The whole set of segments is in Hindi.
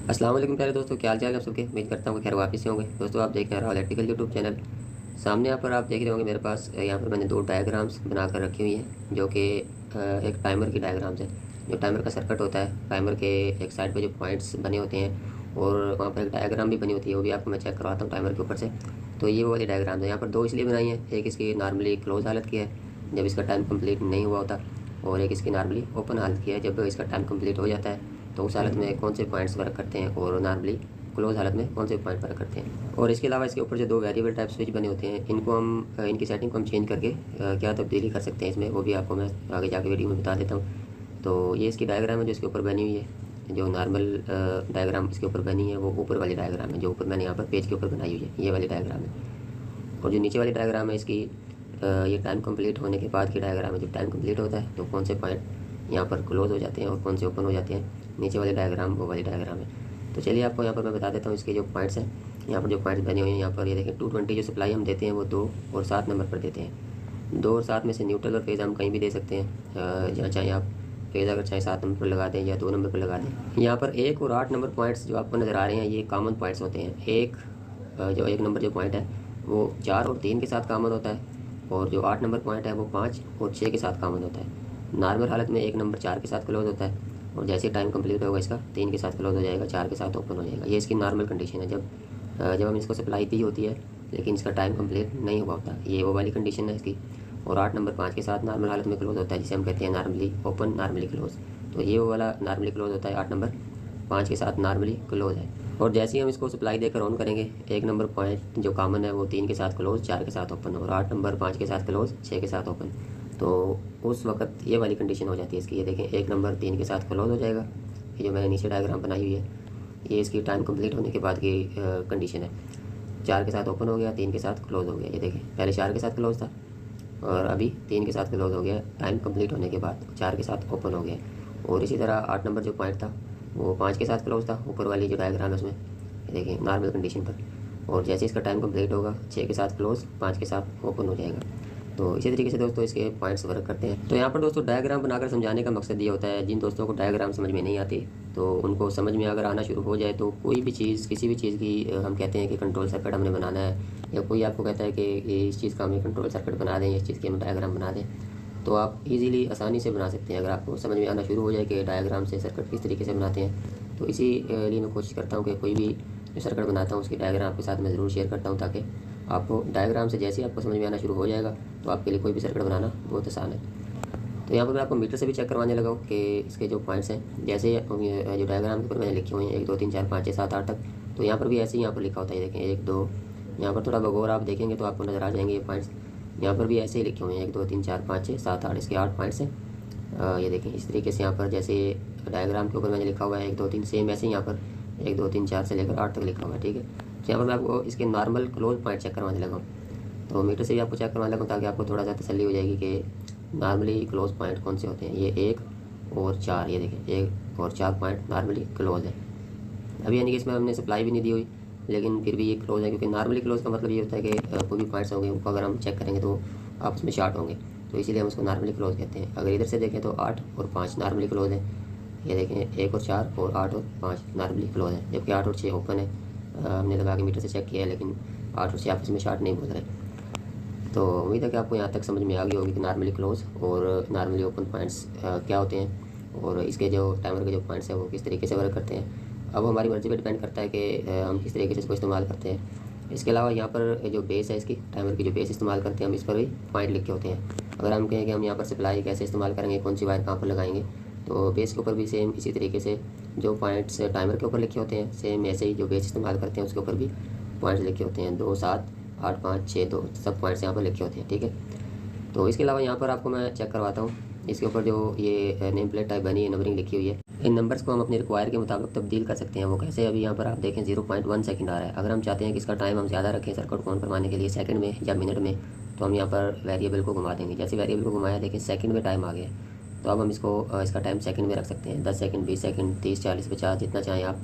अस्सलाम वालेकुम प्यारे दोस्तों, क्या हाल चाल है आप सबके। उम्मीद करता हूँ कि खैर वापस से होंगे। दोस्तों आप देख रहे हैं राहुल इलेक्ट्रिकल यूट्यूब चैनल। सामने यहाँ पर आप देख रहे होंगे मेरे पास यहाँ पर मैंने दो डायग्राम्स बना कर रखी हुई हैं, जो कि एक टाइमर की डायग्राम्स है। जो टाइमर का सर्किट होता है, टाइमर के एक साइड पे जो पॉइंट्स बने होते हैं और वहाँ पर एक डायग्राम भी बनी होती है, वो भी आपको मैं चेक करवाता हूँ टाइमर के ऊपर से। तो ये वो वाली डायग्राम है। यहाँ पर दो इसलिए बनाई है, एक इसकी नॉर्मली क्लोज हालत की है जब इसका टाइम कंप्लीट नहीं हुआ होता, और एक इसकी नॉर्मली ओपन हालत की है जब इसका टाइम कंप्लीट हो जाता है। तो उस हालत में कौन से पॉइंट्स वर्क करते हैं और नॉर्मली क्लोज हालत में कौन से पॉइंट वर्क करते हैं। और इसके अलावा इसके ऊपर जो दो वेरिएबल टाइप स्विच बने होते हैं, इनको हम इनकी सेटिंग को हम चेंज करके क्या तब्दीली कर सकते हैं इसमें, वो भी आपको मैं आगे जाके वीडियो में बता देता हूँ। तो ये इसकी डायग्राम है जो इसके ऊपर बनी हुई है। जो नॉर्मल डायग्राम इसके ऊपर बनी है वो ऊपर वाली डायग्राम है, जो ऊपर मैंने यहाँ पर पेज के ऊपर बनाई हुई है, ये वाली डायग्राम है। और जो नीचे वाली डायग्राम है इसकी ये टाइम कंप्लीट होने के बाद की डायग्राम है। जब टाइम कंप्लीट होता है तो कौन से पॉइंट यहाँ पर क्लोज हो जाते हैं और कौन से ओपन हो जाते हैं, नीचे वाली डायग्राम वो वाली डायग्राम है। तो चलिए आपको यहाँ पर मैं बता देता हूँ इसके जो पॉइंट्स हैं। यहाँ पर जो पॉइंट्स बने हुए हैं, यहाँ पर ये देखें 220 जो सप्लाई हम देते हैं वो 2 और 7 नंबर पर देते हैं। 2 और 7 में से न्यूट्रल और फेज़ हम कहीं भी दे सकते हैं, जहाँ चाहे आप फेज़ अगर चाहे 7 नंबर पर लगा दें या 2 नंबर पर लगा दें। यहाँ पर 1 और 8 नंबर पॉइंट्स जो आपको नज़र आ रहे हैं ये कॉमन पॉइंट्स होते हैं। जो 1 नंबर जो पॉइंट है वो 4 और 3 के साथ कॉमन होता है, और जो 8 नंबर पॉइंट है वो 5 और 6 के साथ कॉमन होता है। नॉर्मल हालत में 1 नंबर 4 के साथ क्लोज होता है, और जैसे टाइम कंप्लीट होगा इसका 3 के साथ क्लोज हो जाएगा, 4 के साथ ओपन हो जाएगा। ये इसकी नॉर्मल कंडीशन है जब हम इसको सप्लाई दी होती है लेकिन इसका टाइम कंप्लीट नहीं हुआ होता, ये वो वाली कंडीशन है इसकी। और 8 नंबर 5 के साथ नॉर्मल हालत में क्लोज होता है, जिसे हम कहते हैं नॉर्मली ओपन नॉर्मली क्लोज। तो ये वो वाला नॉर्मली क्लोज होता है, 8 नंबर 5 के साथ नॉर्मली क्लोज है। और जैसे ही हम इसको सप्लाई देकर ऑन करेंगे, 1 नंबर पॉइंट जो कॉमन है वो 3 के साथ क्लोज, 4 के साथ ओपन, और 8 नंबर 5 के साथ क्लोज, 6 के साथ ओपन। तो उस वक्त ये वाली कंडीशन हो जाती है इसकी। ये देखें 1 नंबर 3 के साथ क्लोज हो जाएगा, ये जो मैंने नीचे डायग्राम बनाई हुई है ये इसकी टाइम कंप्लीट होने के बाद की कंडीशन है। 4 के साथ ओपन हो गया, 3 के साथ क्लोज हो गया। ये देखें पहले 4 के साथ क्लोज था और अभी 3 के साथ क्लोज हो गया, टाइम कंप्लीट होने के बाद 4 के साथ ओपन हो गया। और इसी तरह 8 नंबर जो पॉइंट था वो 5 के साथ क्लोज था, ऊपर वाली जो डायग्राम है उसमें ये देखिए नॉर्मल कंडीशन पर। और जैसे इसका टाइम कंप्लीट होगा 6 के साथ क्लोज, 5 के साथ ओपन हो जाएगा। तो इसी तरीके से दोस्तों इसके पॉइंट्स वर्क करते हैं। तो यहाँ पर दोस्तों डायग्राम बनाकर समझाने का मकसद ये होता है, जिन दोस्तों को डायग्राम समझ में नहीं आती तो उनको समझ में अगर आना शुरू हो जाए तो कोई भी चीज़, किसी भी चीज़ की हम कहते हैं कि कंट्रोल सर्किट हमने बनाना है, या कोई आपको कहता है कि इस चीज़ का हमें कंट्रोल सर्किट बना दें, इस चीज़ की हम डायग्राम बना दें, तो आप इजीली आसानी से बना सकते हैं अगर आपको समझ में आना शुरू हो जाए कि डायग्राम से सर्किट किस तरीके से बनाते हैं। तो इसी लिए मैं कोशिश करता हूँ कि कोई भी जो सर्किट बनाता हूँ उसकी डायग्राम आपके साथ मैं ज़रूर शेयर करता हूँ, ताकि आपको डायग्राम से जैसे ही आपको समझ में आना शुरू हो जाएगा तो आपके लिए कोई भी सर्किट बनाना बहुत आसान है। तो यहाँ पर मैं आपको मीटर से भी चेक करवाने लगा हूँ कि इसके जो पॉइंट्स हैं, जैसे जो डायग्राम के ऊपर मैंने लिखे हुए हैं 1 2 3 4 5 6 7 8 तक, तो यहाँ पर भी ऐसे ही यहाँ पर लिखा होता है। देखें 1 2, यहाँ पर थोड़ा बगौर आप देखेंगे तो आपको नज़र आ जाएंगे ये पॉइंट्स। यहाँ पर भी ऐसे ही लिखे हुए हैं 1 2 3 4 5 6 7 8, इसके 8 पॉइंट्स हैं। ये देखें इस तरीके से यहाँ पर जैसे डायग्राम के ऊपर मैंने लिखा हुआ है 1 2 3, सेम ऐसे ही यहाँ पर 1 2 3 4 से लेकर 8 तक लिखा हुआ है। ठीक है, तो यहाँ पर मैं आपको इसके नॉर्मल क्लोज पॉइंट चेक करवाने लगा हूँ। तो मीटर से भी आपको चेक करवाने लगा ताकि आपको थोड़ा सा तसल्ली हो जाएगी कि नॉर्मली क्लोज पॉइंट कौन से होते हैं। ये 1 और 4, ये देखें 1 और 4 पॉइंट नॉर्मली क्लोज है। अभी यानी कि इसमें हमने सप्लाई भी नहीं दी हुई लेकिन फिर भी ये क्लोज है, क्योंकि नॉर्मली क्लोज का मतलब ये होता है कि कोई भी पॉइंट्स होंगे उनको अगर हम चेक करेंगे तो आपस में शार्ट होंगे, तो इसीलिए हम उसको नॉर्मली क्लोज कहते हैं। अगर इधर से देखें तो 8 और 5 नॉर्मली क्लोज है। ये देखें 1 और 4 और 8 और 5 नॉर्मली क्लोज है, जबकि 8 और 6 ओपन है। हमने लगा के मीटर से चेक किया है लेकिन 8 और 6 आपस में शार्ट नहीं बोल रहे। तो उम्मीद है कि आपको यहाँ तक समझ में आ गई होगी कि नॉर्मली क्लोज और नॉर्मली ओपन पॉइंट्स क्या होते हैं, और इसके जो टाइमर के जो पॉइंट्स हैं वो किस तरीके से वर्क करते हैं। अब हमारी मर्ज़ी पर डिपेंड करता है कि हम किस तरीके से इसको इस्तेमाल करते हैं। इसके अलावा यहाँ पर जो बेस है इसकी, टाइमर की जो बेस इस्तेमाल करते हैं हम, इस पर भी पॉइंट लिखे होते हैं। अगर हम कहें कि हम यहाँ पर सप्लाई कैसे इस्तेमाल करेंगे, कौन सी वायर कहाँ पर लगाएंगे, तो बेस के ऊपर भी सेम इसी तरीके से जो पॉइंट्स टाइमर के ऊपर लिखे होते हैं, सेम ऐसे ही जो बेस इस्तेमाल करते हैं उसके ऊपर भी पॉइंट्स लिखे होते हैं। 2 7 8 5 6 2 सब पॉइंट्स यहाँ पर लिखे होते हैं। ठीक है, तो इसके अलावा यहाँ पर आपको मैं चेक करवाता हूँ इसके ऊपर जो ये नेम प्लेट टाइप बनी है, नंबरिंग लिखी हुई है। इन नंबर्स को हम अपने रिक्वायर के मुताबिक तब्दील कर सकते हैं। वो कैसे, अभी यहाँ पर आप देखें 0.1 सेकंड आ रहा है। अगर हम चाहते हैं कि इसका टाइम हम ज़्यादा रखें सर्किट को ऑन करवाने के लिए सेकंड में या मिनट में, तो हम यहाँ पर वेरिएबल को घुमा देंगे। जैसे वेरिएबल को घुमाया देखें सेकंड में टाइम आ गया, तो अब हम इसको इसका टाइम सेकंड में रख सकते हैं, 10 सेकंड 20 सेकंड 30 40 50 जितना चाहें आप।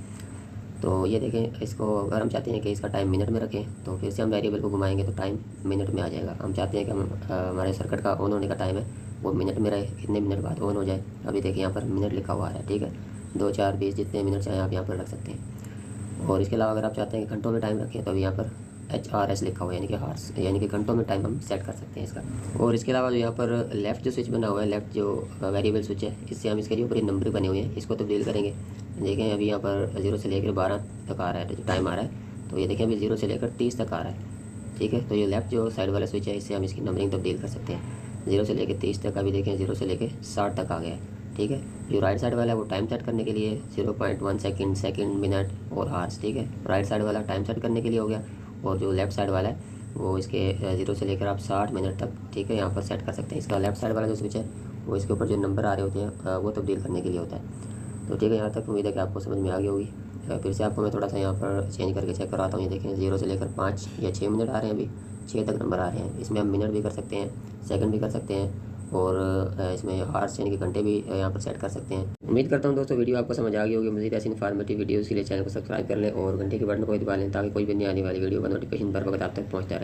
तो ये देखें इसको अगर हम चाहते हैं कि इसका टाइम मिनट में रखें तो फिर से हम वेरिएबल को घुमाएंगे तो टाइम मिनट में आ जाएगा। हम चाहते हैं कि हम हमारे सर्किट का ऑन होने का टाइम है वो मिनट में रहे, इतने मिनट बाद ऑन हो जाए। अभी देखिए यहाँ पर मिनट लिखा हुआ है। ठीक है, 2, 4, 20 जितने मिनट चाहें आप यहाँ पर रख सकते हैं। और इसके अलावा अगर आप चाहते हैं कि घंटों में टाइम रखें तो अभी यहाँ पर HRS लिखा हुआ है, यानी कि हार्स, यानी कि घंटों में टाइम हम सेट कर सकते हैं इसका। और इसके अलावा जो यहाँ पर लेफ़्ट जो स्विच बना हुआ है, लेफ़्ट जो वेरिएबल स्विच है, इससे हम इसके ऊपर नंबर बने हुए हैं, इसको तब्दील करेंगे। देखें अभी यहाँ पर 0 से लेकर 12 तक आ रहा है जो टाइम आ रहा है, तो ये देखें अभी 0 से लेकर 30 तक आ रहा है। ठीक है, तो ये लेफ़्ट जो साइड वाला स्विच है, इससे हम इसकी नंबरिंग तब्दील कर सकते हैं। 0 से लेकर 30 तक, अभी देखें 0 से लेकर 60 तक आ गया है। ठीक है, जो राइट साइड वाला है वो टाइम सेट करने के लिए 0.1 सेकंड, मिनट और हार्स। ठीक है, राइट साइड वाला टाइम सेट करने के लिए हो गया, और जो लेफ़्ट साइड वाला है वो इसके 0 से लेकर आप 60 मिनट तक, ठीक है, यहाँ पर सेट कर सकते हैं। इसका लेफ़्ट साइड वाला जो स्विच है वो इसके ऊपर जो नंबर आ रहे होते हैं वो तब्दील करने के लिए होता है। तो ठीक है, यहाँ तक उम्मीद है कि आपको समझ में आ गई होगी। फिर से आपको मैं थोड़ा सा यहाँ पर चेंज करके चेक कराता हूँ। ये देखें 0 से लेकर 5 या 6 मिनट आ रहे हैं, अभी 6 तक नंबर आ रहे हैं। इसमें हम मिनट भी कर सकते हैं, सेकंड भी कर सकते हैं, और इसमें हार्स यानी कि घंटे भी यहाँ पर सेट कर सकते हैं। उम्मीद करता हूँ दोस्तों वीडियो आपको समझ आ गई होगी। मज़ीद ऐसी इन्फॉर्मेटिव वीडियोज़ के लिए चैनल को सब्सक्राइब कर लें और घंटे के बटन को भी दबा लें, ताकि कोई भी नहीं आने वाली वीडियो का नोटिफिकेशन बर वक्त आप तक पहुँचता रहे।